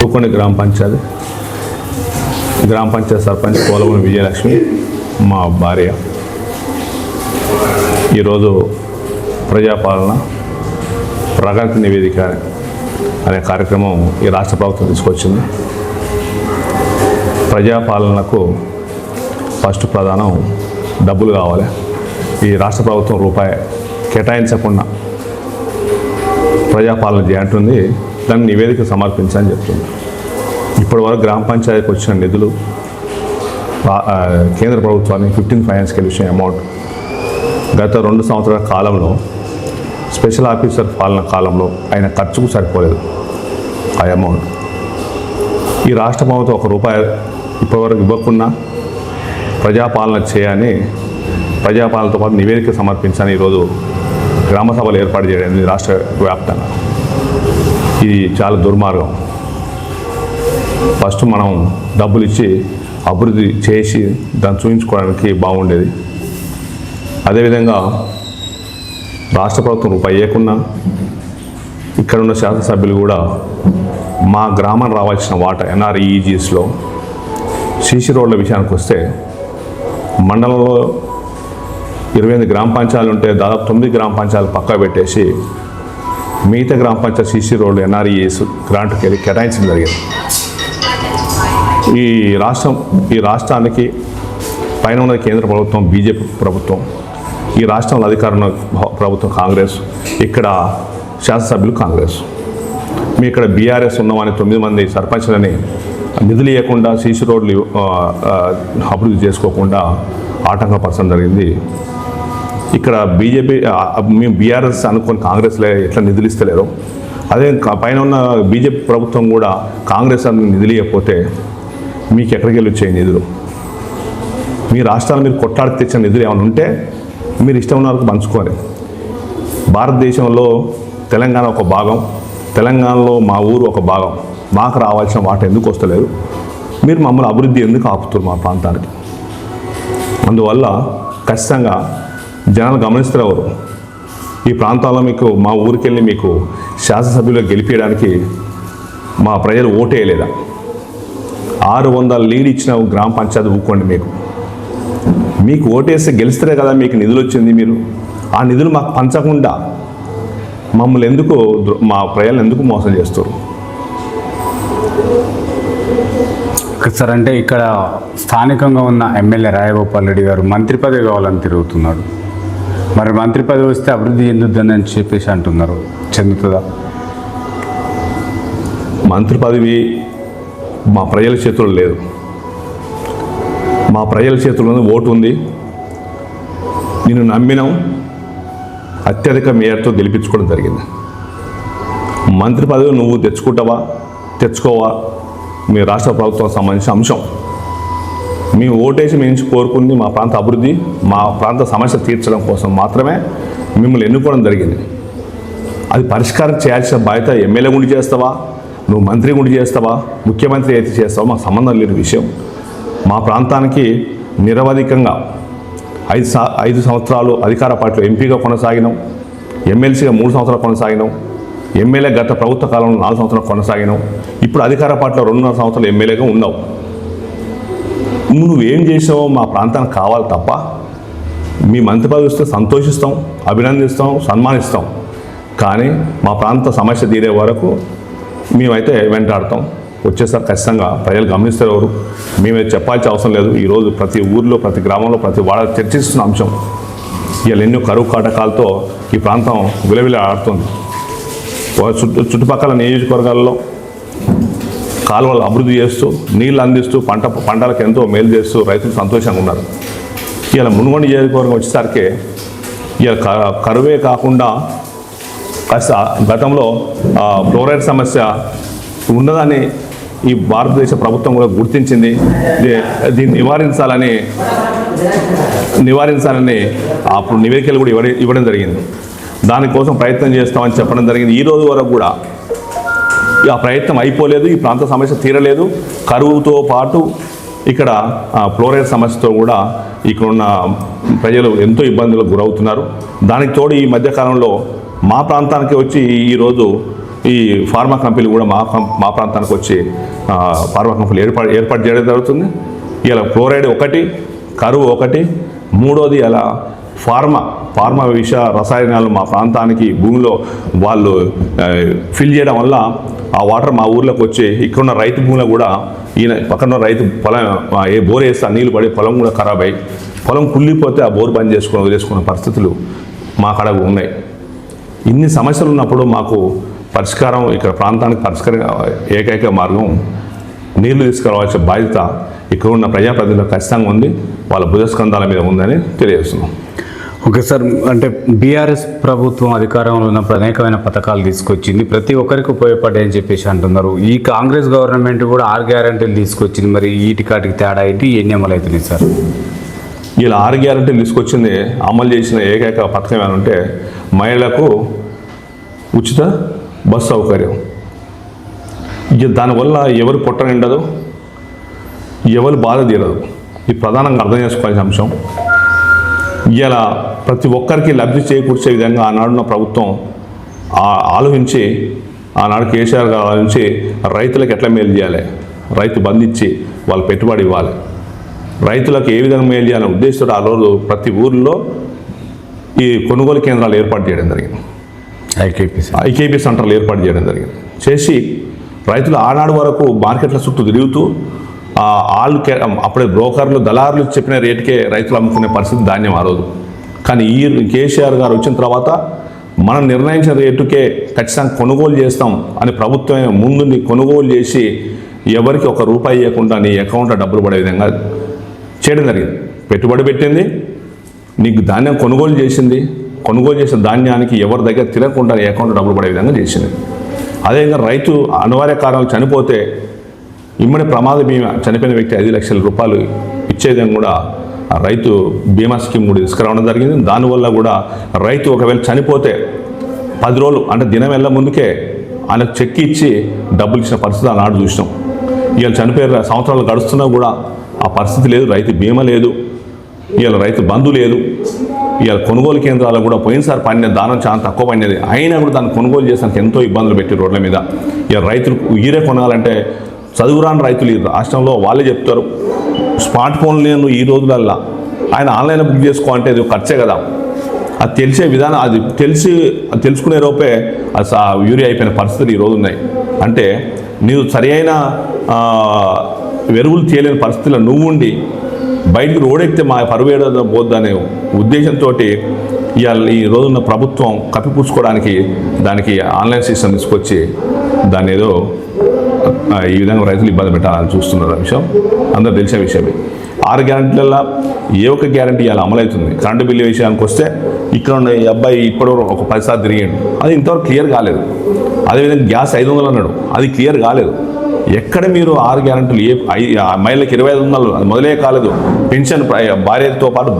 పూకొండ గ్రామ పంచాయతీ సర్పంచ్ పోలవరం విజయలక్ష్మి మా భార్య. ఈరోజు ప్రజాపాలన ప్రగతి నివేదిక అనే కార్యక్రమం ఈ రాష్ట్ర ప్రభుత్వం తీసుకొచ్చింది. ప్రజాపాలనకు ఫస్ట్ ప్రధానం డబ్బులు కావాలి. ఈ రాష్ట్ర ప్రభుత్వం రూపాయి కేటాయించకుండా ప్రజాపాలన చేయంటుంది. దాన్ని నివేదిక సమర్పించని చెప్తుంది. ఇప్పటివరకు గ్రామ పంచాయతీకి వచ్చిన నిధులు కేంద్ర ప్రభుత్వానికి 15 ఫైనాన్స్ కలిసిన అమౌంట్ గత 2 సంవత్సరాల కాలంలో స్పెషల్ ఆఫీసర్ పాలన కాలంలో ఆయన ఖర్చుకు సరిపోలేదు ఆ అమౌంట్. ఈ రాష్ట్ర ప్రభుత్వం ₹1 ఇప్పటివరకు ఇవ్వకుండా ప్రజాపాలన చేయని, ప్రజాపాలనతో పాటు నివేదిక సమర్పించని ఈరోజు గ్రామ సభలు ఏర్పాటు చేయడం రాష్ట్ర వ్యాప్తంగా. ఇది చాలా దుర్మార్గం. ఫస్ట్ మనం డబ్బులు ఇచ్చి అభివృద్ధి చేసి దాన్ని చూపించుకోవడానికి బాగుండేది. అదేవిధంగా రాష్ట్ర ప్రభుత్వం రూపాయి ఇవ్వకుండా ఇక్కడ ఉన్న శాసనసభ్యులు కూడా మా గ్రామం రావాల్సిన వాటా NREGSలో సీసీ రోడ్ల విషయానికి వస్తే మండలంలో 28 గ్రామ పంచాయతీలు ఉంటే దాదాపు 9 గ్రామ పంచాయతీలు పక్కా పెట్టేసి మిగతా గ్రామ పంచాయతీ సీసీ రోడ్లు NREGS గ్రాంట్కి వెళ్ళి కేటాయించడం జరిగింది. ఈ రాష్ట్రానికి పైన ఉన్న కేంద్ర ప్రభుత్వం బీజేపీ ప్రభుత్వం, ఈ రాష్ట్రంలో అధికారంలో ప్రభుత్వం కాంగ్రెస్, ఇక్కడ శాసనసభ్యులు కాంగ్రెస్. మీ ఇక్కడ బీఆర్ఎస్ ఉన్నామని 9 మంది సర్పంచ్లని నిధులు ఇవ్వకుండా సీసీ రోడ్లు అభివృద్ధి చేసుకోకుండా ఆటంకపరచడం జరిగింది. ఇక్కడ బీజేపీ మేము బీఆర్ఎస్ అనుకుని కాంగ్రెస్లో ఎట్లా నిధులు ఇస్తలేరు, అదే పైన ఉన్న బీజేపీ ప్రభుత్వం కూడా కాంగ్రెస్ నిధులు ఇవ్వకపోతే మీకు ఎక్కడికి వెళ్ళి వచ్చాయి నిధులు? మీ రాష్ట్రాలు మీరు కొట్లాడి తెచ్చిన నిధులు ఏమైనా ఉంటే మీరు ఇష్టం ఉన్న వరకు పంచుకోవాలి. భారతదేశంలో తెలంగాణ ఒక భాగం, తెలంగాణలో మా ఊరు ఒక భాగం. మాకు రావాల్సిన వాట ఎందుకు వస్తలేదు? మీరు మమ్మల్ని అభివృద్ధి ఎందుకు ఆపుతున్నారు మా ప్రాంతానికి? అందువల్ల ఖచ్చితంగా జనాలు గమనిస్తారు. ఎవరు ఈ ప్రాంతాల్లో మీకు మా ఊరికి వెళ్ళి మీకు శాసనసభ్యులు గెలిపించడానికి మా ప్రజలు ఓటేయలేదా? 600 లీడ్ ఇచ్చిన గ్రామ పంచాయతీ ఊక్కోండి. మీకు ఓటేస్తే గెలిస్తే కదా మీకు నిధులు వచ్చింది. మీరు ఆ నిధులు మాకు పంచకుండా మమ్మల్ని ఎందుకు, మా ప్రజలను ఎందుకు మోసం చేస్తారు? సార్, అంటే ఇక్కడ స్థానికంగా ఉన్న ఎమ్మెల్యే రాయగోపాల్ రెడ్డి గారు మంత్రి పదవి కావాలని తిరుగుతున్నారు. మరి మంత్రి పదవి వస్తే అభివృద్ధి చెందుద్దని అని చెప్పేసి అంటున్నారు. చెందుతుందా? మంత్రి పదవి మా ప్రజల చేతుల్లో లేదు. మా ప్రజల చేతుల్లో ఓటు ఉంది. నిన్ను నమ్మినాం, అత్యధిక మేయర్తో గెలిపించుకోవడం జరిగింది. మంత్రి పదవి నువ్వు తెచ్చుకోవా మీ రాష్ట్ర ప్రభుత్వం సంబంధించిన అంశం. మేము ఓటేసి మీ నుంచి కోరుకుంది మా ప్రాంత అభివృద్ధి, మా ప్రాంత సమస్య తీర్చడం కోసం మాత్రమే మిమ్మల్ని ఎన్నుకోవడం జరిగింది. అది పరిష్కారం చేయాల్సిన బాధ్యత ఎమ్మెల్యే గుండి చేస్తావా, నువ్వు మంత్రి గుండి చేస్తావా, ముఖ్యమంత్రి అయితే చేస్తావా, మాకు సంబంధం లేని విషయం. మా ప్రాంతానికి నిరవధికంగా 5 సంవత్సరాలు అధికార పార్టీలో ఎంపీగా కొనసాగినాం, ఎమ్మెల్సీగా 3 సంవత్సరాలు కొనసాగినాం, ఎమ్మెల్యే గత ప్రభుత్వ కాలంలో 4 సంవత్సరాలు కొనసాగినాం, ఇప్పుడు అధికార పార్టీలో 2.5 సంవత్సరాలు ఎమ్మెల్యేగా ఉన్నావు. నువ్వేం చేసావో మా ప్రాంతానికి కావాలి తప్ప మీ మంత్రి పదవి ఇస్తే సంతోషిస్తాం, అభినందిస్తాం, సన్మానిస్తాం. కానీ మా ప్రాంత సమస్య తీరే వరకు మేమైతే వెంటాడతాం. వచ్చేసరికి ఖచ్చితంగా ప్రజలు గమనిస్తారు. ఎవరు మేమైతే చెప్పాల్సిన అవసరం లేదు. ఈరోజు ప్రతి ఊర్లో, ప్రతి గ్రామంలో, ప్రతి వాడ చర్చిస్తున్న అంశం. ఇవాళ ఎన్నో కరువు కాటకాలతో ఈ ప్రాంతం విలవిల ఆడుతుంది. చుట్టుపక్కల నియోజకవర్గాల్లో కాలువలు అభివృద్ధి చేస్తూ, నీళ్ళు అందిస్తూ, పంటలకు ఎంతో మేలు చేస్తూ రైతులు సంతోషంగా ఉన్నారు. ఇలా మునుగోడు నియోజకవర్గం వచ్చేసరికి ఇలా కరువే కాకుండా కాస్త గతంలో ఫ్లోరైడ్ సమస్య ఉన్నదని ఈ భారతదేశ ప్రభుత్వం కూడా గుర్తించింది. దీన్ని నివారించాలని అప్పుడు నివేదికలు కూడా ఇవ్వడం జరిగింది. దానికోసం ప్రయత్నం చేస్తామని చెప్పడం జరిగింది. ఈ రోజు వరకు కూడా ఆ ప్రయత్నం అయిపోలేదు. ఈ ప్రాంత సమస్య తీరలేదు. కరువుతో పాటు ఇక్కడ ఫ్లోరైడ్ సమస్యతో కూడా ఇక్కడున్న ప్రజలు ఎంతో ఇబ్బందులకు గురవుతున్నారు. దానికి తోడు ఈ మధ్యకాలంలో మా ప్రాంతానికి వచ్చి ఈరోజు ఈ ఫార్మా కంపెనీలు కూడా మా ప్రాంతానికి వచ్చి ఫార్మా కంపెనీలు ఏర్పాటు చేయడం జరుగుతుంది. ఇలా ఫ్లోరైడ్ ఒకటి, కరువు ఒకటి, మూడోది అలా ఫార్మా విష రసాయనాలు మా ప్రాంతానికి భూమిలో వాళ్ళు ఫిల్ చేయడం వల్ల ఆ వాటర్ మా ఊర్లోకి వచ్చి ఇక్కడున్న రైతు భూమిలో కూడా ఈయన పక్కన రైతు పొలం ఏ బోర్ వేస్తే ఆ నీళ్ళు పడి పొలం కూడా ఖరాబ్ అయ్యి పొలం కుళ్ళిపోతే ఆ బోర్ బంద్ చేసుకుని వదిలేసుకున్న పరిస్థితులు మా కాడ ఉన్నాయి. ఇన్ని సమస్యలు ఉన్నప్పుడు మాకు పరిష్కారం ఇక్కడ ప్రాంతానికి పరిష్కారం ఏకైక మార్గం నీళ్లు తీసుకురావాల్సిన బాధ్యత ఇక్కడ ఉన్న ప్రజాప్రతినిధులకు ఖచ్చితంగా ఉంది, వాళ్ళ భుజస్కంధాల మీద ఉందని తెలియజేస్తున్నాం. ఓకే సార్, అంటే బీఆర్ఎస్ ప్రభుత్వం అధికారంలో ఉన్నప్పుడు అనేకమైన పథకాలు తీసుకొచ్చింది, ప్రతి ఒక్కరికి ఉపయోగపడ్డాయని చెప్పేసి అంటున్నారు. ఈ కాంగ్రెస్ గవర్నమెంట్ కూడా 6 గ్యారెంటీలు తీసుకొచ్చింది. మరి వీటికాటికి తేడా ఏంటి, ఎన్ని అమలు అవుతున్నాయి సార్? ఇలా 6 గ్యారెంటీలు తీసుకొచ్చింది, అమలు చేసిన ఏకైక పథకం ఏమంటే మహిళలకు ఉచిత బస్సు సౌకర్యం. ఇక దానివల్ల ఎవరు పొట్ట నిండదు, ఎవరు బాధ తీరదు. ఇది ప్రధానంగా అర్థం చేసుకోవాల్సిన అంశం. ఇలా ప్రతి ఒక్కరికి లబ్ధి చేకూర్చే విధంగా ఆనాడున్న ప్రభుత్వం ఆలోచించి, ఆనాడు కేసీఆర్ గారు ఆలోచించి రైతులకు ఎట్లా మేలు చేయాలి, రైతు బంధించి వాళ్ళు పెట్టుబడి ఇవ్వాలి, రైతులకు ఏ విధంగా మేలు చేయాలనే ఉద్దేశంతో ఆ రోజు ప్రతి ఊరిలో ఈ కొనుగోలు కేంద్రాలు ఏర్పాటు చేయడం జరిగింది. ఐకేపీ సెంటర్లు ఏర్పాటు చేయడం జరిగింది. చేసి రైతులు ఆనాడు వరకు మార్కెట్ల చుట్టూ తిరుగుతూ అప్పుడే బ్రోకర్లు దళారులు చెప్పిన రేటుకే రైతులు అమ్ముకునే పరిస్థితి ధాన్యం ఆ రోజు. కానీ ఈ కేసీఆర్ గారు వచ్చిన తర్వాత మనం నిర్ణయించిన రేటుకే ఖచ్చితంగా కొనుగోలు చేస్తాం అని ప్రభుత్వమే ముందుండి కొనుగోలు చేసి ఎవరికి ₹1 ఇవ్వకుండా నీ అకౌంట్లో డబ్బులు పడే విధంగా చేయడం జరిగింది. పెట్టుబడి పెట్టింది, నీకు ధాన్యం కొనుగోలు చేసింది, కొనుగోలు చేసిన ధాన్యానికి ఎవరి దగ్గర తిరగకుండా నీ అకౌంట్లో డబ్బులు పడే విధంగా చేసింది. అదేవిధంగా రైతు అనివార్య కారణాలు చనిపోతే ఇమ్మడి ప్రమాద బీమా, చనిపోయిన వ్యక్తి ₹5 లక్షల ఇచ్చే విధంగా కూడా రైతు బీమా స్కీమ్ కూడా తీసుకురావడం జరిగింది. దానివల్ల కూడా రైతు ఒకవేళ చనిపోతే 10 రోజులు అంటే దినం వెళ్ళ ముందుకే ఆయనకు చెక్ ఇచ్చి డబ్బులు ఇచ్చిన పరిస్థితి ఆనాడు చూసినాం. ఇవాళ చనిపోయే సంవత్సరాలు గడుస్తున్నా కూడా ఆ పరిస్థితి లేదు, రైతు బీమా లేదు, ఇవాళ రైతు బంధు లేదు. ఇవాళ కొనుగోలు కేంద్రాలు కూడా పోయినసారి పండిన దానం చాలా తక్కువ పండినది, అయినా కూడా దాన్ని కొనుగోలు చేసానికి ఎంతో ఇబ్బందులు పెట్టి రోడ్ల మీద. ఇవాళ రైతులు ఈరే కొనాలంటే చదువురాని రైతులు ఈ రాష్ట్రంలో వాళ్ళే చెప్తారు, స్మార్ట్ ఫోన్ లేను ఈ రోజులల్లా ఆయన ఆన్లైన్లో బుక్ చేసుకో అంటే అది ఖర్చే కదా. అది తెలిసే విధానం, అది తెలుసుకునే లోపే అది యూరియా అయిపోయిన పరిస్థితులు ఈరోజు ఉన్నాయి. అంటే నీవు సరి అయిన ఎరువులు తేలేని పరిస్థితుల్లో నువ్వు ఉండి బయటకు రోడెక్కితే మా పరువేడ పోద్దనే ఉద్దేశంతో ఇవాళ ఈ రోజున్న ప్రభుత్వం కప్పిపుచ్చుకోవడానికి దానికి ఆన్లైన్ సిస్టమ్ తీసుకొచ్చి దాన్ని ఏదో ఈ విధంగా రైతులు ఇబ్బంది పెట్టాలని చూస్తున్నారు. ఆ విషయం అందరూ తెలిసిన విషయమే. 6 గ్యారెంటీలలో ఏ ఒక్క గ్యారెంటీ ఇవాళ అమలవుతుంది. కరెంటు బిల్లు విషయానికి వస్తే ఇక్కడ ఉన్న ఈ అబ్బాయి ఇప్పటివరకు ఒక 10 సార్లు తిరిగాడు, అది ఇంతవరకు క్లియర్ కాలేదు. అదేవిధంగా గ్యాస్ 500 అన్నాడు, అది క్లియర్ కాలేదు. ఎక్కడ మీరు 6 గ్యారెంటీలు మహిళలకు 2500 అది మొదలే కాలేదు. పెన్షన్ భార్యతో పాటు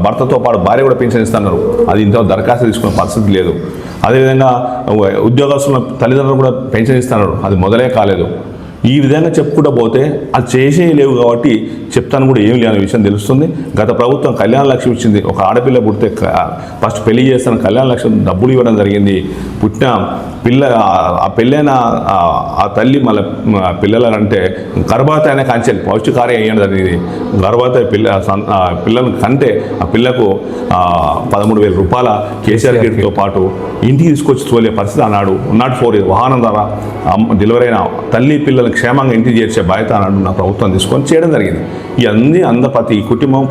భర్తతో పాటు భార్య కూడా పెన్షన్ ఇస్తున్నారు, అది ఇంతవరకు దరఖాస్తు తీసుకునే పరిస్థితి లేదు. అదేవిధంగా ఉద్యోగస్తుల తల్లిదండ్రులు కూడా పెన్షన్ ఇస్తున్నారు, అది మొదలే కాలేదు. ఈ విధంగా చెప్పుకుంటూ పోతే అది చేసే లేవు కాబట్టి చెప్తాను కూడా ఏం లేని విషయం తెలుస్తుంది. గత ప్రభుత్వం కళ్యాణ లక్ష్యం ఇచ్చింది, ఒక ఆడపిల్ల పుడితే ఫస్ట్ పెళ్లి చేస్తాను కళ్యాణ లక్ష్యం డబ్బులు ఇవ్వడం జరిగింది. పుట్టిన ఆ పెళ్ళైన ఆ తల్లి మళ్ళీ పిల్లలంటే గర్భవతి అయిన కాంచెలు పౌష్టికార్యం వేయడం జరిగింది. గర్భవతి పిల్లలను కంటే ఆ పిల్లకు ₹13,000 కేసీఆర్ కిట్తో పాటు ఇంటికి తీసుకొచ్చి తోలే పరిస్థితి అన్నాడు. 4 వాహనం ద్వారా డెలివరీ అయిన తల్లి పిల్లలు క్షేమంగా ఇంటికి చేర్చే బాధ్యత అన్నాడు నా ప్రభుత్వం తీసుకొని చేయడం జరిగింది. ఇవన్నీ ప్రతి కుటుంబం,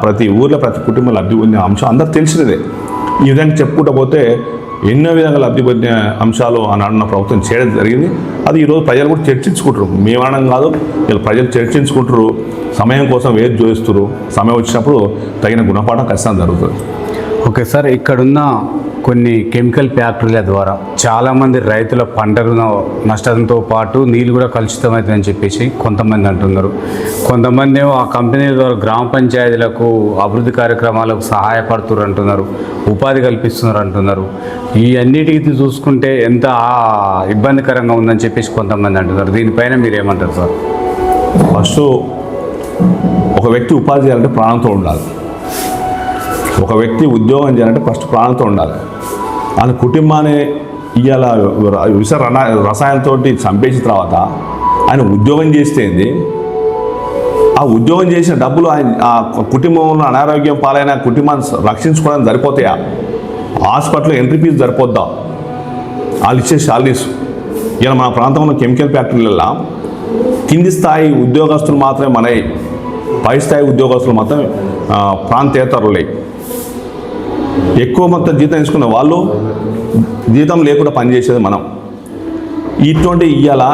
ప్రతి ఊర్లో ప్రతి కుటుంబం లబ్ధి పొందిన అంశం అందరికి తెలిసినదే. ఈ విధంగా చెప్పుకుంటూ పోతే ఎన్నో విధంగా లబ్ధి పొందిన అంశాలు అన్న ప్రభుత్వం చేయడం జరిగింది. అది ఈరోజు ప్రజలు కూడా చర్చించుకుంటారు, మేమనం కాదు, వీళ్ళు ప్రజలు చర్చించుకుంటారు, సమయం కోసం వేచి చూపిస్తారు. సమయం వచ్చినప్పుడు తగిన గుణపాఠం ఖచ్చితంగా జరుగుతుంది. ఓకే సార్, ఇక్కడున్న కొన్ని కెమికల్ ఫ్యాక్టరీల ద్వారా చాలామంది రైతుల పంటలు నష్టంతో పాటు నీళ్ళు కూడా కలుషితమవుతుందని చెప్పేసి కొంతమంది అంటున్నారు. కొంతమంది ఏమో ఆ కంపెనీల ద్వారా గ్రామ పంచాయతీలకు అభివృద్ధి కార్యక్రమాలకు సహాయపడుతున్నారు అంటున్నారు, ఉపాధి కల్పిస్తున్నారు అంటున్నారు. ఈ అన్నిటికీ చూసుకుంటే ఎంత ఇబ్బందికరంగా ఉందని చెప్పేసి కొంతమంది అంటున్నారు. దీనిపైన మీరు ఏమంటారు సార్? ఫస్ట్ ఒక వ్యక్తి ఉపాధి చేయాలంటే ప్రాణంతో ఉండాలి. ఒక వ్యక్తి ఉద్యోగం చేయాలంటే ఫస్ట్ ప్రాణంతో ఉండాలి. ఆయన కుటుంబాన్ని ఇవాళ రసాయనంతో చంపేసిన తర్వాత ఆయన ఉద్యోగం చేస్తేంది, ఆ ఉద్యోగం చేసిన డబ్బులు ఆయన ఆ కుటుంబంలో అనారోగ్యం పాలైన కుటుంబాన్ని రక్షించుకోవడానికి సరిపోతాయా? హాస్పిటల్లో ఎంట్రీ ఫీజు సరిపోద్దా? వాళ్ళు ఇచ్చే శాలరీస్. ఇలా మన ప్రాంతంలో కెమికల్ ఫ్యాక్టరీలలో కింది స్థాయి ఉద్యోగస్తులు మాత్రమే మనవి, పై స్థాయి ఉద్యోగస్తులు మాత్రం ప్రాంతేతరులే. ఎక్కువ మొత్తం జీతం తీసుకున్న వాళ్ళు జీతం లేకుండా పనిచేసేది మనం. ఇటువంటి ఇవాళ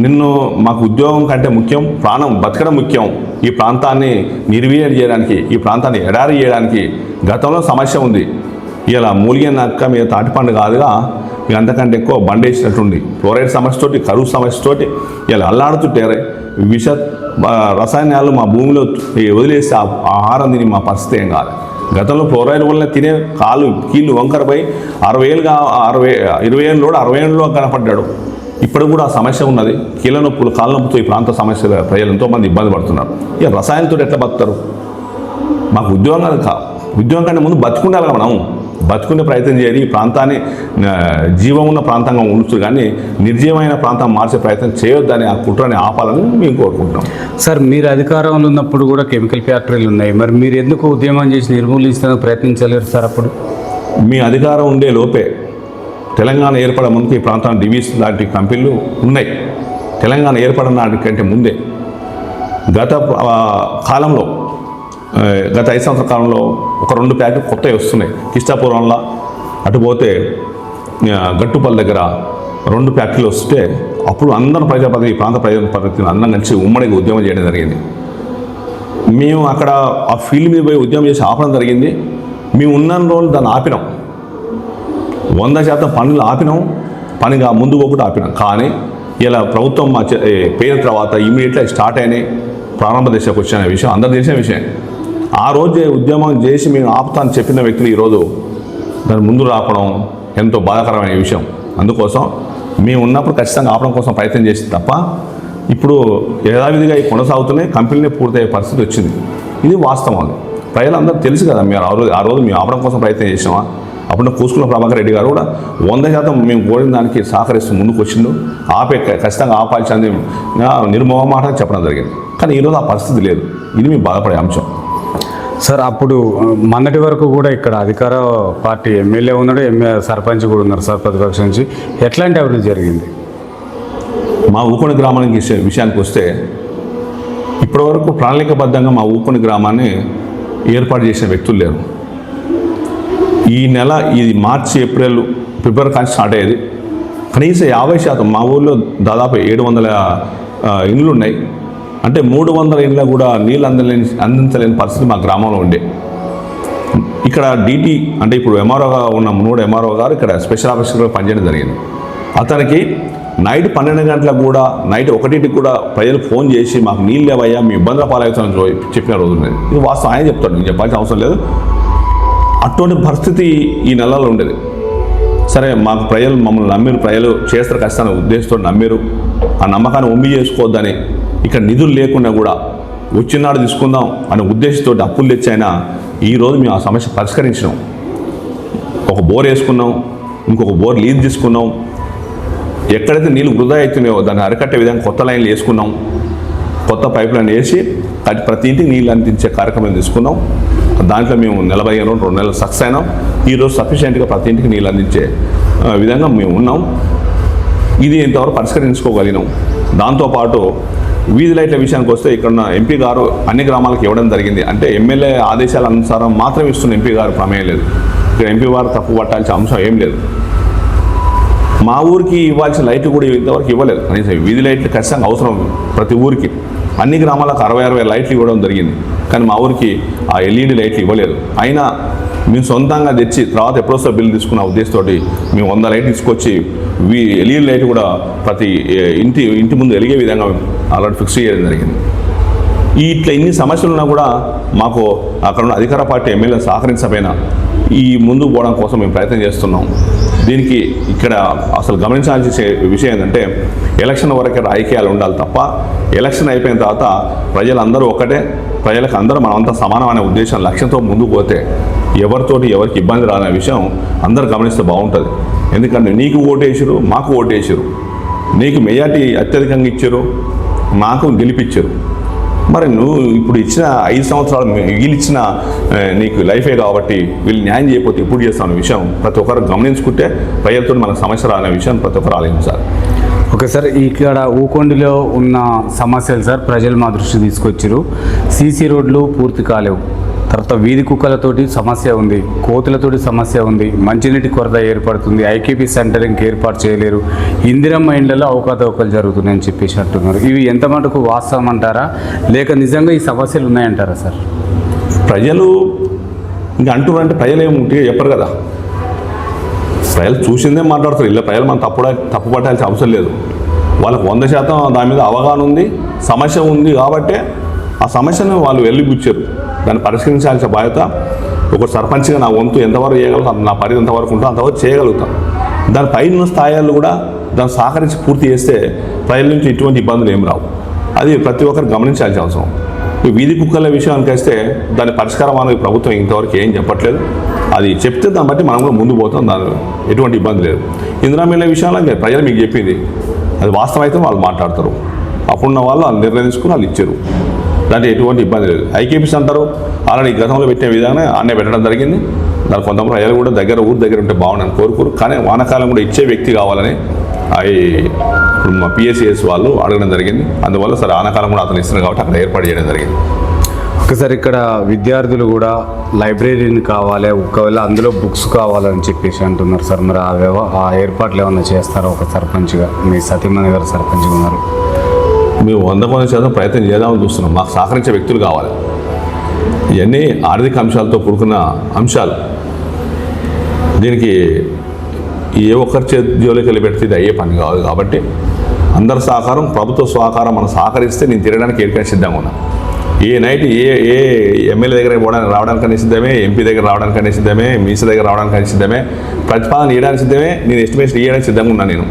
నిన్ను మాకు ఉద్యోగం కంటే ముఖ్యం, ప్రాణం బతకడం ముఖ్యం. ఈ ప్రాంతాన్ని నిర్వీర్యం చేయడానికి, ఈ ప్రాంతాన్ని ఎడారి చేయడానికి గతంలో సమస్య ఉంది. ఇలా మూలిగే నక్క మీద తాటిపండు కాదుగా మీకు అంతకంటే ఎక్కువ బండేసినట్టుంది. ఫ్లోరైడ్ సమస్యతోటి, కరువు సమస్యతోటి ఇలా అల్లాడుతుంటే విష రసాయనాలు మా భూమిలో వదిలేస్తే ఆహారం తిని మా పరిస్థితి ఏం కాదు. గతంలో ఫ్లోరైడ్ వల్ల తినే కీళ్ళు వంకరపై 20 ఏళ్ళలో 60 ఏళ్ళలో కనపడ్డాడు. ఇప్పుడు కూడా ఆ సమస్య ఉన్నది. కీళ్ళ నొప్పులు, కాళ్ళ నొప్పుతో ఈ ప్రాంత సమస్య ప్రజలు ఎంతోమంది ఇబ్బంది పడుతున్నారు. ఇక రసాయనంతో ఎట్లా బతుకుతారు? మాకు ఉద్యోగం కంటే ముందు బతుకుండాలి. మనం బతుకునే ప్రయత్నం చేయాలి. ఈ ప్రాంతాన్ని జీవం ఉన్న ప్రాంతంగా ఉంచు, కానీ నిర్జీవమైన ప్రాంతం మార్చే ప్రయత్నం చేయొద్దని, ఆ కుట్రని ఆపాలని మేము కోరుకుంటున్నాం. సార్, మీరు అధికారంలో ఉన్నప్పుడు కూడా కెమికల్ ఫ్యాక్టరీలు ఉన్నాయి, మరి మీరు ఎందుకు ఉద్యమం చేసి నిర్మూలించడానికి ప్రయత్నించలేరు సార్? అప్పుడు మీ అధికారం ఉండే లోపే తెలంగాణ ఏర్పడే ముందుకు ఈ ప్రాంతాన్ని డివిస్ లాంటి కంపెనీలు ఉన్నాయి. తెలంగాణ ఏర్పడిన నాటికంటే ముందే గత కాలంలో, గత 5 సంవత్సరాల కాలంలో ఒక 2 ఫ్యాక్టరీ కొత్తవి వస్తున్నాయి. కిష్టాపురంలో అటుపోతే గట్టుపల్లి దగ్గర 2 ఫ్యాక్టరీలు వస్తే అప్పుడు అందరూ ప్రజాపతి, ఈ ప్రాంత ప్రజాపతిని అందరం కలిసి ఉమ్మడిగా ఉద్యమం చేయడం జరిగింది. మేము అక్కడ ఆ ఫీల్డ్ మీద పోయి ఉద్యమం చేసి ఆపడం జరిగింది. మేము ఉన్న రోజులు దాన్ని ఆపినాం, 100% పనులు ఆపినాం, పనిగా ముందు పోకుండా ఆపినాం. కానీ ఇలా ప్రభుత్వం మా పేరు తర్వాత ఇమీడియట్గా స్టార్ట్ అయినాయి, ప్రారంభ దశకు వచ్చిన విషయం అందరు తెలిసిన విషయం. ఆ రోజే ఉద్యమం చేసి మేము ఆపుతాను చెప్పిన వ్యక్తులు ఈరోజు దాని ముందు రాపడం ఎంతో బాధాకరమైన విషయం. అందుకోసం మేము ఉన్నప్పుడు ఖచ్చితంగా ఆపడం కోసం ప్రయత్నం చేసి తప్ప ఇప్పుడు యథావిధిగా కొనసాగుతూనే కంపెనీనే పూర్తయ్యే పరిస్థితి వచ్చింది. ఇది వాస్తవం. అది ప్రజలందరూ తెలుసు కదా. మీరు ఆ రోజు మేము ఆపడం కోసం ప్రయత్నం చేసినామా? అప్పుడు కూసుకుల ప్రభాకర్ రెడ్డి గారు కూడా 100% మేము కోరిన దానికి సహకరిస్తూ ముందుకు వచ్చిండు. ఖచ్చితంగా ఆపాల్సింది నిర్మోహమాట చెప్పడం జరిగింది. కానీ ఈరోజు ఆ పరిస్థితి లేదు. ఇది మేము బాధపడే అంశం. సార్, అప్పుడు మొన్నటి వరకు కూడా ఇక్కడ అధికార పార్టీ ఎమ్మెల్యే ఉన్నాడు, సర్పంచ్ కూడా ఉన్నారు సార్ ప్రతిపక్షం నుంచి. ఎట్లాంటి అభివృద్ధి జరిగింది? మా ఊకొని గ్రామానికి విషయానికి వస్తే ఇప్పటివరకు ప్రణాళికబద్ధంగా మా ఊకొని గ్రామాన్ని ఏర్పాటు చేసిన వ్యక్తులు లేరు. ఈ నెల ఇది మార్చి, ఏప్రిల్, ఫిబ్రవరి కానీ స్టార్ట్ అయ్యేది. కనీసం 50% మా ఊళ్ళో దాదాపు 700 ఇండ్లు ఉన్నాయి. అంటే 300 ఇండ్ల కూడా నీళ్ళు అందించలేని పరిస్థితి మా గ్రామంలో ఉండే. ఇక్కడ డీటీ అంటే ఇప్పుడు ఎంఆర్ఓగా ఉన్న మునుగోడు ఎంఆర్ఓ గారు ఇక్కడ స్పెషల్ ఆఫీసర్గా పనిచేయడం జరిగింది. అతనికి నైట్ 12 గంటలకు కూడా, నైట్ 1కి కూడా ప్రజలు ఫోన్ చేసి మాకు నీళ్ళు లేవయ్యా, మీ ఇబ్బందుల పాలవుతామని చెప్పిన రోజు ఉండేది. ఇది వాస్తవం, ఆయన చెప్తాడు, నేను చెప్పాల్సిన అవసరం లేదు. అటువంటి పరిస్థితి ఈ నెలలో ఉండేది. సరే, మాకు ప్రజలు మమ్మల్ని నమ్మిరు, ప్రజలు చేస్తారు ఖచ్చితంగా ఉద్దేశంతో నమ్మిరు. ఆ నమ్మకాన్ని ఒమ్మి చేసుకోవద్దని ఇక్కడ నిధులు లేకుండా కూడా వచ్చినాడు తీసుకుందాం అనే ఉద్దేశంతో అప్పులు తెచ్చైనా ఈరోజు మేము ఆ సమస్య పరిష్కరించినాం. ఒక బోర్ వేసుకున్నాం, ఇంకొక బోర్ లీజ్ తీసుకున్నాం. ఎక్కడైతే నీళ్ళు వృధా అవుతున్నాయో దాన్ని అరికట్టే విధంగా కొత్త లైన్లు వేసుకున్నాం. కొత్త పైప్ లైన్ వేసి ప్రతి ఇంటికి నీళ్ళు అందించే కార్యక్రమం తీసుకున్నాం. దాంట్లో మేము 2 నెలలు సక్సెస్ అయినాం. ఈరోజు సఫిషియెంట్గా ప్రతి ఇంటికి నీళ్ళు అందించే విధంగా మేము ఉన్నాం. ఇది ఇంతవరకు పరిష్కరించుకోగలిగినాం. దాంతోపాటు వీధి లైట్ల విషయానికి వస్తే ఇక్కడ ఉన్న ఎంపీ గారు అన్ని గ్రామాలకు ఇవ్వడం జరిగింది. అంటే ఎమ్మెల్యే ఆదేశాల అనుసారం మాత్రమే ఇస్తున్న ఎంపీ గారు ప్రమేయం లేదు. ఇక్కడ ఎంపీ వారు తప్పు పట్టాల్సిన అంశం ఏం లేదు. మా ఊరికి ఇవ్వాల్సిన లైట్లు కూడా ఇంతవరకు ఇవ్వలేదు. కనీసం వీధి లైట్లు ఖచ్చితంగా అవసరం ప్రతి ఊరికి. అన్ని గ్రామాలకు 60 లైట్లు ఇవ్వడం జరిగింది. కానీ మా ఊరికి ఆ ఎల్ఈడి లైట్లు ఇవ్వలేదు. అయినా మేము సొంతంగా తెచ్చి తర్వాత ఎప్పుడొస్తో బిల్లు తీసుకున్న ఉద్దేశంతో మేము 100 లైట్లు తీసుకొచ్చి ఎల్ఈడి లైట్ కూడా ప్రతి ఇంటి ముందు వెలిగే విధంగా ఆల్రెడీ ఫిక్స్ చేయడం జరిగింది. ఇట్లా ఇన్ని సమస్యలు ఉన్నా కూడా మాకు అక్కడ ఉన్న అధికార పార్టీ ఎమ్మెల్యే సహకరించకపోయినా ఈ ముందుకు పోవడం కోసం మేము ప్రయత్నం చేస్తున్నాం. దీనికి ఇక్కడ అసలు గమనించాల్సిన విషయం ఏంటంటే ఎలక్షన్ వరకే రాజకీయాలు ఉండాలి తప్ప ఎలక్షన్ అయిపోయిన తర్వాత ప్రజలందరూ ఒకటే, ప్రజలకు అందరూ మనమంతా సమానం అనే ఉద్దేశం లక్ష్యంతో ముందుకు పోతే ఎవరితోటి ఎవరికి ఇబ్బంది రానే విషయం అందరూ గమనిస్తే బాగుంటుంది. ఎందుకంటే నీకు ఓటేసారు, మాకు ఓటేసారు, నీకు మెజార్టీ అత్యధికంగా ఇచ్చారు, మాకు గెలిపించారు. మరి నువ్వు ఇప్పుడు ఇచ్చిన 5 సంవత్సరాలు వీళ్ళు ఇచ్చిన నీకు లైఫే కాబట్టి వీళ్ళు న్యాయం చేయకపోతే ఇప్పుడు చేస్తాం అనే విషయం ప్రతి ఒక్కరు గమనించుకుంటే ప్రజలతో మనకు సమస్య రానే విషయం ప్రతి ఒక్కరు ఆలోచించాలి. ఓకే సార్, ఇక్కడ ఊకొండిలో ఉన్న సమస్యలు సార్ ప్రజలు మా దృష్టి తీసుకొచ్చారు. సీసీ రోడ్లు పూర్తి కాలేవు, తర్వాత వీధి కుక్కలతోటి సమస్య ఉంది, కోతులతోటి సమస్య ఉంది, మంచినీటి కొరత ఏర్పడుతుంది, ఐకేపీ సెంటరింగ్ ఏర్పాటు చేయలేరు, ఇందిరమ్మ ఇండ్లలో అవకతవకలు జరుగుతున్నాయని చెప్పేసి అంటున్నారు. ఇవి ఎంత మటుకు వాస్తవం అంటారా, లేక నిజంగా ఈ సమస్యలు ఉన్నాయంటారా సార్? ప్రజలు ఇంకా అంటున్నారంటే ప్రజలు ఏమి ఉంటే చెప్పరు కదా, ప్రజలు చూసిందే మాట్లాడతారు. ఇలా ప్రజలు మనం తప్పు పట్టాల్సిన అవసరం లేదు. వాళ్ళకు 100% దాని మీద అవగాహన ఉంది, సమస్య ఉంది కాబట్టే ఆ సమస్యను వాళ్ళు వెళ్ళిపుచ్చారు. దాన్ని పరిష్కరించాల్సిన బాధ్యత ఒక సర్పంచ్గా నా వంతు ఎంతవరకు చేయగలుగుతాం, నా పరిధి ఎంతవరకు ఉంటుందో అంతవరకు చేయగలుగుతాం. దాని పైన స్థాయిలు కూడా దాన్ని సహకరించి పూర్తి చేస్తే ప్రజల నుంచి ఎటువంటి ఇబ్బందులు ఏం రావు. అది ప్రతి ఒక్కరు గమనించాల్సిన అవసరం. ఈ వీధి కుక్కల విషయానికి వస్తే దాని పరిష్కారం అనేది ప్రభుత్వం ఇంతవరకు ఏం చెప్పట్లేదు. అది చెప్తే దాన్ని బట్టి మనం కూడా ముందు పోతాం, దాని ఎటువంటి ఇబ్బంది లేదు. ఇందిరామిల్ల విషయంలో ప్రజలు మీకు చెప్పింది అది వాస్తవం అయితే వాళ్ళు మాట్లాడతారు. అప్పుడున్న వాళ్ళు నిర్ణయం తీసుకుని వాళ్ళు ఇచ్చారు, దాంట్లో ఎటువంటి ఇబ్బంది లేదు. ఐకేపీస్ అంటారు ఆల్రెడీ గతంలో పెట్టిన విధంగా అన్నే పెట్టడం జరిగింది. దాని కొంతమంది ప్రజలు కూడా ఊరి దగ్గర ఉంటే బాగుండని కోరుకోరు, కానీ వానాకాలం కూడా ఇచ్చే వ్యక్తి కావాలని ఇప్పుడు మా పిఎస్సిఎస్ వాళ్ళు అడగడం జరిగింది. అందువల్ల సరే వానాకాలం కూడా అతను ఇస్తున్నారు కాబట్టి అక్కడ ఏర్పాటు చేయడం జరిగింది. ఒకసారి ఇక్కడ విద్యార్థులు కూడా లైబ్రరీని కావాలి, ఒకవేళ అందులో బుక్స్ కావాలని చెప్పేసి అంటున్నారు సార్. మరి ఆ ఏర్పాట్లు ఏమన్నా చేస్తారో ఒక సర్పంచ్గా? మీ సతీమణి గారు సర్పంచ్గా ఉన్నారు. మేము 100% ప్రయత్నం చేద్దామని చూస్తున్నాం. మాకు సహకరించే వ్యక్తులు కావాలి. ఇవన్నీ ఆర్థిక అంశాలతో కూడుకున్న అంశాలు. దీనికి ఏ ఒక్కరి జోలికి వెళ్ళి పెడితే ఇది అయ్యే పని కాదు. కాబట్టి అందరి సహకారం, ప్రభుత్వ సహకారం మనం సహకరిస్తే నేను తిరగడానికి ఏడికైనా సిద్ధంగా ఉన్నా. ఏ నైట్ ఏ ఎమ్మెల్యే దగ్గర రావడానికనే సిద్ధమే, ఎంపీ దగ్గర రావడానికనే సిద్ధమే, మినిస్టర్ దగ్గర రావడానికనే సిద్ధమే, ప్రతిపాదన ఇవ్వడానికి సిద్ధమే, నేను ఎస్టిమేషన్ ఇవ్వడానికి సిద్ధంగా ఉన్నాను. నేను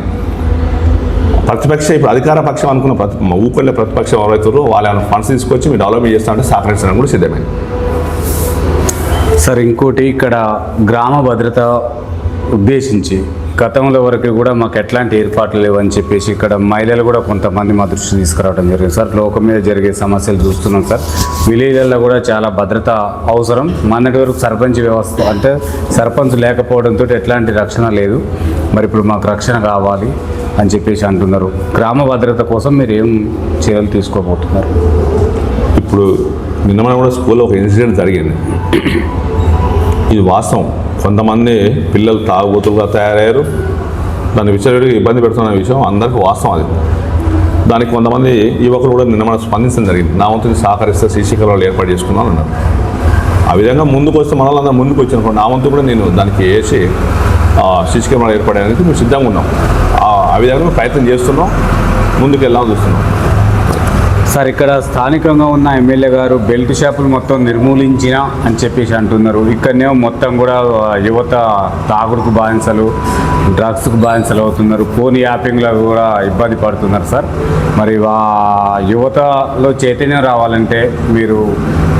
ప్రతిపక్ష ఇప్పుడు అధికార పక్షం అనుకున్న ఊకొల్లే ప్రతిపక్షం ఎవరైతారో వాళ్ళ ఫండ్స్ తీసుకొచ్చి మీరు డెవలప్మెంట్ చేస్తామంటే సహకరించడానికి కూడా సిద్ధమే. సార్ ఇంకోటి, ఇక్కడ గ్రామ భద్రత ఉద్దేశించి గతంలో వరకు కూడా మాకు ఎట్లాంటి ఏర్పాట్లు లేవని చెప్పేసి ఇక్కడ మహిళలు కూడా కొంతమంది మా దృష్టి తీసుకురావడం జరిగింది సార్. లోకం మీద జరిగే సమస్యలు చూస్తున్నాం సార్. విలేజ్లలో కూడా చాలా భద్రత అవసరం. మొన్నటి వరకు సర్పంచ్ వ్యవస్థ అంటే సర్పంచ్ లేకపోవడంతో ఎట్లాంటి రక్షణ లేదు. మరి ఇప్పుడు మాకు రక్షణ కావాలి అని చెప్పేసి అంటున్నారు. గ్రామ భద్రత కోసం మీరు ఏం చర్యలు తీసుకోబోతున్నారు? ఇప్పుడు నిన్న మనం కూడా స్కూల్లో ఒక ఇన్సిడెంట్ జరిగింది. ఇది వాస్తవం. కొంతమంది పిల్లలు తాగుబోతులుగా తయారయ్యారు, దాన్ని విచ్చలవిడిగా ఇబ్బంది పెడుతున్న విషయం అందరికీ వాస్తవం. అది దానికి కొంతమంది యువకులు కూడా నిన్న మనం స్పందించడం జరిగింది. నా వంతుని సహకరిస్తే సీసీ కెమెరాలు ఏర్పాటు చేసుకున్నాను అన్నారు. ఆ విధంగా ముందుకు వస్తే మన వాళ్ళందరూ ముందుకు వచ్చిన నా వంతు కూడా నేను దానికి వేసి సీసీ కెమెరాలు ఏర్పడడానికి మేము సిద్ధంగా ఉన్నాం. ఆ విధంగా ప్రయత్నం చేస్తున్నాం, ముందుకు వెళ్ళాలని చూస్తున్నాం. సార్ ఇక్కడ స్థానికంగా ఉన్న ఎమ్మెల్యే గారు బెల్ట్ షాపులు మొత్తం నిర్మూలించిన అని చెప్పేసి అంటున్నారు. ఇక్కడనే మొత్తం కూడా యువత తాగుడుకు బానిసలు, డ్రగ్స్కు బానిసలు అవుతున్నారు. ఫోన్ యాపింగ్లో కూడా ఇబ్బంది పడుతున్నారు సార్. మరి యువతలో చైతన్యం రావాలంటే మీరు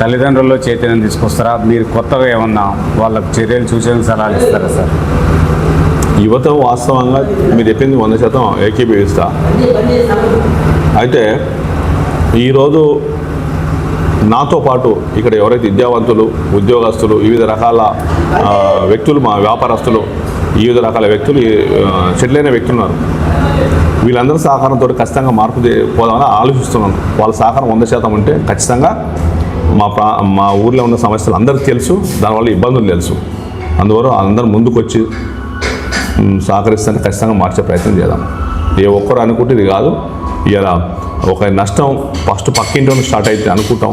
తల్లిదండ్రుల్లో చైతన్యం తీసుకొస్తారా? మీరు కొత్తగా ఏమన్నా వాళ్ళకు చర్యలు సూచనలు సలహాలు ఇస్తారా సార్? యువత వాస్తవంగా మీరు చెప్పింది 100% ఏకీభవిస్తా. అయితే ఈరోజు నాతో పాటు ఇక్కడ ఎవరైతే విద్యావంతులు, ఉద్యోగస్తులు, వివిధ రకాల వ్యక్తులు, మా వ్యాపారస్తులు, వివిధ రకాల వ్యక్తులు, సెటిల్ అయిన వ్యక్తులు ఉన్నారు. వీళ్ళందరూ సహకారంతో ఖచ్చితంగా మార్పు పోదామని ఆలోచిస్తున్నాను. వాళ్ళ సహకారం 100% ఉంటే ఖచ్చితంగా మా ఊర్లో ఉన్న సమస్యలు అందరికీ తెలుసు, దానివల్ల ఇబ్బందులు తెలుసు. అందువల్ల అందరూ ముందుకు వచ్చి సహకరిస్తే ఖచ్చితంగా మార్చే ప్రయత్నం చేద్దాం. ఏ ఒక్కరు అనుకుంటే ఇది కాదు. ఇలా ఒక నష్టం ఫస్ట్ పక్కింటి స్టార్ట్ అయితే అనుకుంటాం,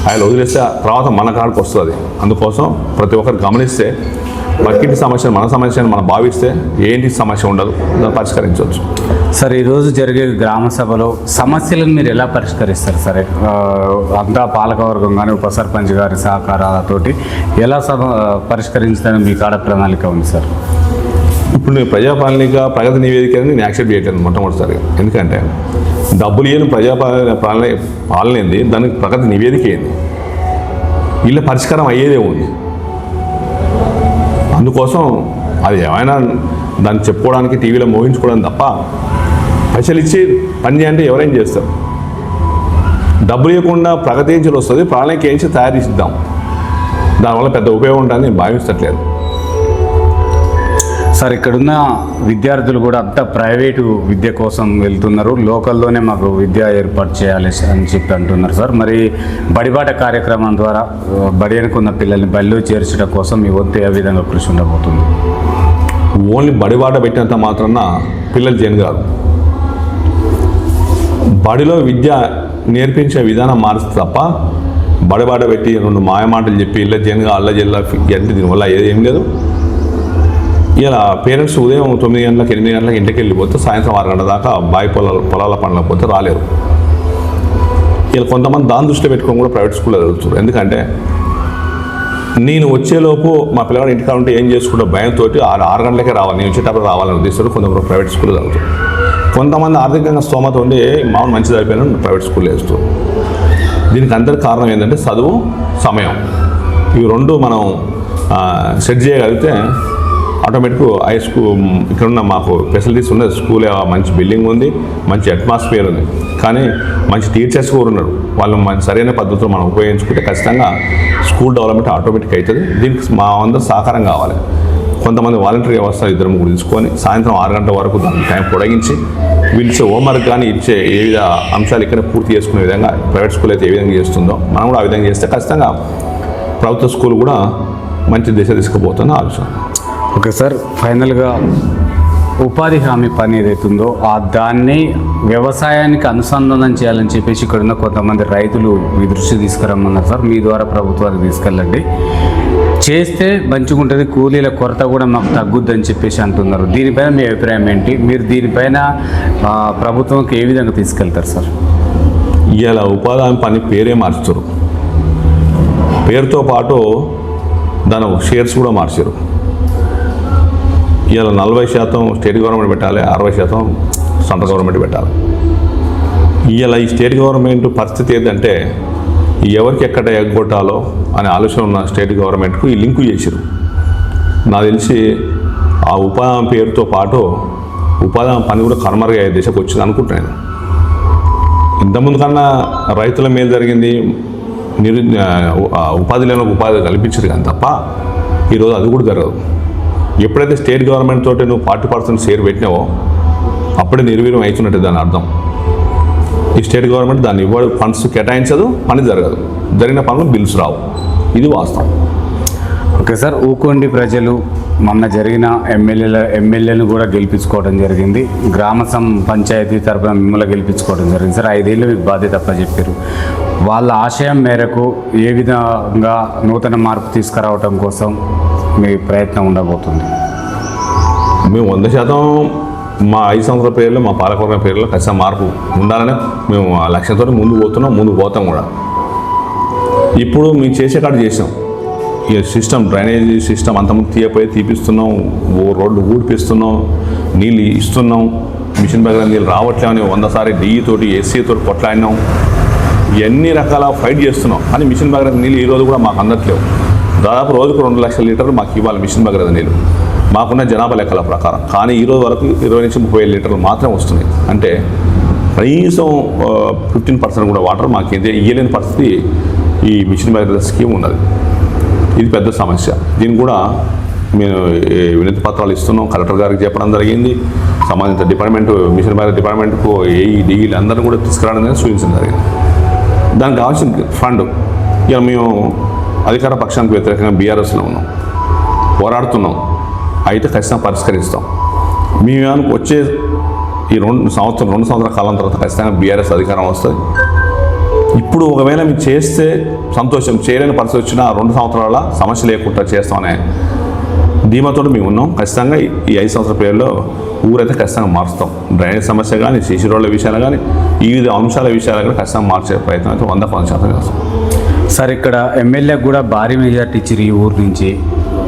ఆయన వదిలేస్తే తర్వాత మన కాడికి వస్తుంది. అందుకోసం ప్రతి ఒక్కరు గమనిస్తే పక్కింటి సమస్యను మన సమస్యను మనం భావిస్తే ఏంటి సమస్య ఉండదు, దాన్ని పరిష్కరించవచ్చు. సార్ ఈరోజు జరిగే గ్రామ సభలో సమస్యలను మీరు ఎలా పరిష్కరిస్తారు సార్? అంతా పాలకవర్గం కానీ ఉప సర్పంచ్ గారి సహకారాలతోటి ఎలా పరిష్కరించడానికి మీ కాడ ప్రణాళిక ఉంది సార్? ఇప్పుడు నేను ప్రజాపాలనగా ప్రగతి నివేదిక నేను యాక్సెప్ట్ చేయట్లేదు మొట్టమొదటిసారిగా. ఎందుకంటే డబ్బులు ఏమి పాలన ఏంది, దానికి ప్రగతి నివేదిక ఏంది, వీళ్ళ పరిష్కారం అయ్యేదే ఉంది. అందుకోసం అది ఏమైనా దాన్ని చెప్పుకోవడానికి టీవీలో మోగించుకోవడం తప్ప పైసలు ఇచ్చి పని చేయంటే ఎవరైనా చేస్తారు. డబ్బులు ఇవ్వకుండా ప్రగతి ఏంచి వస్తుంది, ప్రణాళిక ఏంచి తయారు చేసిద్దాం, దానివల్ల పెద్ద ఉపయోగం ఉంటుందని నేను భావిస్తట్లేదు. సార్, ఇక్కడున్న విద్యార్థులు కూడా అంతా ప్రైవేటు విద్య కోసం వెళ్తున్నారు, లోకల్లోనే మాకు విద్య ఏర్పాటు చేయాలి అని చెప్పి అంటున్నారు సార్. మరి బడిబాట కార్యక్రమం ద్వారా బడి అనుకున్న పిల్లల్ని బడిలో చేర్చడం కోసం మీ వంతు ఏ విధంగా కృషి ఉండబోతుంది? ఓన్లీ బడిబాట పెట్టినంత మాత్రాన పిల్లలు చేయను కాదు. బడిలో విద్య నేర్పించే విధానం మారుస్తుంది తప్ప బడిబాట పెట్టి 2 మాయమాటలు చెప్పి ఇళ్ళ జనగా అల్ల జిల్లా అంటే దీనివల్ల ఏం లేదు. ఇలా పేరెంట్స్ ఉదయం 9 గంటలకు 8 గంటలకు ఇంటికి వెళ్ళిపోతే సాయంత్రం 6 గంటల దాకా బావి పొలాల పనులకు పోతే రాలేరు. ఇలా కొంతమంది దాని దృష్టిలో పెట్టుకొని కూడా ప్రైవేట్ స్కూల్లో చదువుతారు. ఎందుకంటే నేను వచ్చేలోపు మా పిల్లవాడు ఇంటికాడ ఉంటే ఏం చేసుకుంటే భయంతో 6 గంటలకే రావాలి, నేను వచ్చేటప్పుడు రావాలని ఉద్దేశంతో కొంతమంది ప్రైవేట్ స్కూల్లో చదువుతారు. కొంతమంది ఆర్థికంగా స్తోమత ఉండి మామూలు మంచిది అయిపోయినా ప్రైవేట్ స్కూల్లో వేస్తారు. దీనికి అందరి కారణం ఏంటంటే చదువు, సమయం. ఇవి 2 మనం సెట్ చేయగలిగితే ఆటోమేటిక్ హై స్కూల్ ఇక్కడ ఉన్న మాకు ఫెసిలిటీస్ ఉన్నాయి. స్కూల్ మంచి బిల్డింగ్ ఉంది, మంచి అట్మాస్ఫియర్ ఉంది, కానీ మంచి టీచర్స్ కూడా ఉన్నారు. వాళ్ళు సరైన పద్ధతిలో మనం ఉపయోగించుకుంటే ఖచ్చితంగా స్కూల్ డెవలప్మెంట్ ఆటోమేటిక్ అవుతుంది. దీనికి మా అందరూ సహకారం కావాలి. కొంతమంది వాలంటరీ వ్యవస్థ 2-3 తీసుకొని సాయంత్రం 6 గంటల వరకు దాని టైం పొడిగించి వీళ్ళు హోంవర్క్ కానీ ఇచ్చే ఏ విధ అంశాలు ఇక్కడ పూర్తి చేసుకునే విధంగా ప్రైవేట్ స్కూల్ అయితే ఏ విధంగా చేస్తుందో మనం కూడా ఆ విధంగా చేస్తే ఖచ్చితంగా ప్రభుత్వ స్కూల్ కూడా మంచి దిశ తీసుకుపోతున్న ఆలోచన. ఓకే సార్, ఫైనల్గా ఉపాధి హామీ పని ఏదైతుందో దాన్ని వ్యవసాయానికి అనుసంధానం చేయాలని చెప్పేసి ఇక్కడున్న కొంతమంది రైతులు మీ దృష్టి తీసుకురమ్మన్నారు సార్. మీ ద్వారా ప్రభుత్వానికి తీసుకెళ్ళండి, చేస్తే మంచిగా ఉంటుంది, కూలీల కొరత కూడా మాకు తగ్గుద్దని చెప్పేసి అంటున్నారు. దీనిపైన మీ అభిప్రాయం ఏంటి? మీరు దీనిపైన ప్రభుత్వంకి ఏ విధంగా తీసుకెళ్తారు సార్? ఇలా ఉపాధి హామీ పని పేరే మార్చారు, పేరుతో పాటు దాని షేర్స్ కూడా మార్చారు. ఇలా 40% స్టేట్ గవర్నమెంట్ పెట్టాలి, 60% సెంట్రల్ గవర్నమెంట్ పెట్టాలి. ఇలా ఈ స్టేట్ గవర్నమెంట్ పరిస్థితి ఏంటంటే ఎవరికి ఎక్కడ ఎగ్గొట్టాలో అనే ఆలోచన ఉన్న స్టేట్ గవర్నమెంట్కు ఈ లింకు చేశారు. నాకు తెలిసి ఆ ఉపాధి పేరుతో పాటు ఉపాధి పని కూడా కనుమరుగయ్యే దిశకు వచ్చింది అనుకుంటున్నాను. ఇంతకుముందు కన్నా రైతుల మేలు జరిగింది, ఉపాధి లేని ఉపాధి కల్పించారు కానీ తప్ప ఈరోజు అది కూడా జరగదు. ఎప్పుడైతే స్టేట్ గవర్నమెంట్ తోటి నువ్వు 40% షేర్ పెట్టినావో అప్పుడే నిర్వీర్యం అవుతున్నట్టు దాని అర్థం. ఈ స్టేట్ గవర్నమెంట్ దాన్ని ఇవ్వడు, ఫండ్స్ కేటాయించదు, పని జరగదు, జరిగిన పనులు బిల్స్ రావు. ఇది వాస్తవం. ఓకే సార్, ఊకొండి ప్రజలు మొన్న జరిగిన ఎమ్మెల్యేలను కూడా గెలిపించుకోవడం జరిగింది. పంచాయతీ తరఫున మిమ్మల్ని గెలిపించుకోవడం జరిగింది సార్. 5 ఏళ్ళు మీకు బాధ్యత చెప్పారు. వాళ్ళ ఆశయం మేరకు ఏ విధంగా నూతన మార్పు తీసుకురావడం కోసం మీ ప్రయత్నం ఉండబోతుంది? మేము 100% మా 5 సంవత్సరాల పేర్లో, మా పాలకవర్గం పేర్లో ఖచ్చితంగా మార్పు ఉండాలని మేము ఆ లక్ష్యంతో ముందుకు పోతాం కూడా. ఇప్పుడు మేము చేసే కాడ చేసాం. ఈ సిస్టమ్, డ్రైనేజీ సిస్టమ్ అంతకుముందు తీపిస్తున్నాం, రోడ్లు ఊడిపిస్తున్నాం, నీళ్ళు ఇస్తున్నాం, మిషన్ దగ్గర నీళ్ళు రావట్లేమని 100 సార్లు DE తోటి SC తోటి కొట్లాడినాం. ఎన్ని రకాల ఫైట్ చేస్తున్నాం, కానీ మిషన్ భగీరథ నీళ్ళు ఈరోజు కూడా మాకు అందట్లేవు. దాదాపు రోజుకు 2 లక్షల లీటర్లు మాకు ఇవ్వాలి మిషన్ భగీరథ నీళ్ళు మాకున్న జనాభా లెక్కల ప్రకారం. కానీ ఈరోజు వరకు 20 నుంచి 30 లీటర్లు మాత్రం వస్తున్నాయి. అంటే కనీసం 15% కూడా వాటర్ మాకు ఇయ్యలేని పరిస్థితి ఈ మిషన్ భగీరథ స్కీమ్ ఉన్నది. ఇది పెద్ద సమస్య. దీన్ని కూడా మేము వినతి పత్రాలు ఇస్తున్నాం, కలెక్టర్ గారికి చెప్పడం జరిగింది. సంబంధిత డిపార్ట్మెంట్, మిషన్ భగీరథ డిపార్ట్మెంట్కు DEలు అందరినీ కూడా తీసుకురావడం సూచించడం జరిగింది. దానికి కావాల్సిన ఫండ్ ఇక మేము అధికార పక్షానికి వ్యతిరేకంగా BRSలో ఉన్నాం, పోరాడుతున్నాం. అయితే ఖచ్చితంగా పరిష్కరిస్తాం. మేము వచ్చే ఈ 2 సంవత్సరాల కాలం తర్వాత ఖచ్చితంగా BRS అధికారం వస్తుంది. ఇప్పుడు ఒకవేళ మీరు చేస్తే సంతోషం, చేయలేని పరిస్థితి వచ్చినా 2 సంవత్సరాల సమస్య లేకుండా చేస్తామనే ధీమాతో మేము ఉన్నాం. ఖచ్చితంగా ఈ 5 సంవత్సరాల పేరులో ఊరైతే ఖచ్చితంగా మారుస్తాం. డ్రైనేజ్ సమస్య కానీ, సీసీ రోడ్ల విషయాలు కానీ, వివిధ అంశాల విషయాలు కూడా ఖచ్చితంగా మార్చే ప్రయత్నం అయితే 100% చేస్తాం. సార్, ఇక్కడ ఎమ్మెల్యేకి కూడా భారీ మెజార్టీ ఇచ్చారు ఈ ఊరు నుంచి.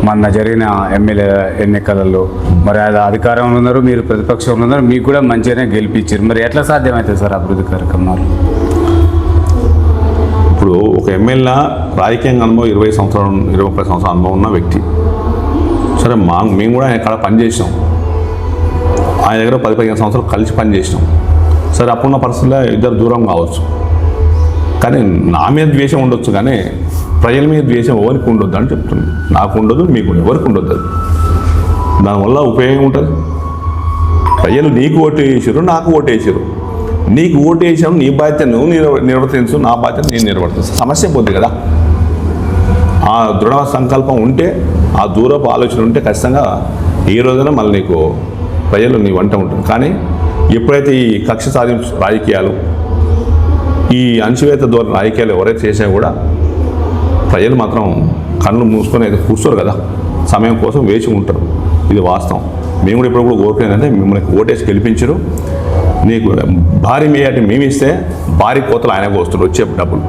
మొన్న జరిగిన ఎమ్మెల్యే ఎన్నికలలో మరి అది అధికారంలో ఉన్నారు, మీరు ప్రతిపక్షంలో ఉన్నారు, మీకు కూడా మంచిగానే గెలిపించారు. మరి ఎట్లా సాధ్యమవుతుంది సార్ అభివృద్ధి కార్యక్రమాలు? ఇప్పుడు ఒక ఎమ్మెల్యే రాజకీయంగా అనుభవం 20 సంవత్సరాలు 30 సంవత్సరాల అనుభవం ఉన్న వ్యక్తి. సరే మేము కూడా ఆయన కాడ పనిచేసినాం, ఆయన దగ్గర 10-15 సంవత్సరాలు కలిసి పనిచేసినాం. సరే అప్పుడున్న పరిస్థితుల్లో ఇద్దరు దూరం కావచ్చు, కానీ నా మీద ద్వేషం ఉండొచ్చు, కానీ ప్రజల మీద ద్వేషం ఎవరికి ఉండొద్దు అని చెప్తున్నాను. నాకు ఉండదు, మీకు ఎవరికి ఉండొద్దు. అది దానివల్ల ఉపయోగం ఉంటుంది. ప్రజలు నీకు ఓటు వేసారు, నాకు ఓటు వేసారు. నీకు ఓటు వేసాను, నీ బాధ్యత నువ్వు నిర్వర్తించు, నా బాధ్యత నేను నిర్వర్తిస్తాను. సమస్య పోద్ది కదా. ఆ దృఢ సంకల్పం ఉంటే, ఆ దూరపు ఆలోచన ఉంటే ఖచ్చితంగా ఈ రోజున మళ్ళీ నీకు ప్రజలు నీ వంట ఉంటుంది. కానీ ఎప్పుడైతే ఈ కక్ష సాధింపు రాజకీయాలు, ఈ అణచివేత ధోరణి రాజకీయాలు ఎవరైతే చేసినా కూడా ప్రజలు మాత్రం కళ్ళు మూసుకొని అయితే కూర్చోరు కదా, సమయం కోసం వేచి ఉంటారు. ఇది వాస్తవం. మేము కూడా ఇప్పుడు కూడా కోరుకునేదంటే మిమ్మల్ని ఓటేసి గెలిపించరు, నీకు భారీ మేయాటి మేము ఇస్తే భారీ కోతలు ఆయన కోస్తారు వచ్చే డబ్బులు.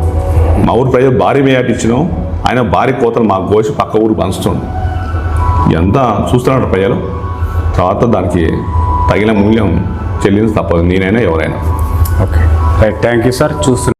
మా ఊరు ప్రజలు భారీ మేయాటి ఇచ్చినాం, ఆయన భారీ కోతలు మాకు కోసి పక్క ఊరు పంచుతుండు. ఎంత చూస్తున్నారు ప్రజలు. తర్వాత దానికి తగిన మూల్యం చెల్లించి తప్పదు, నేనైనా ఎవరైనా. Okay right, thank you sir.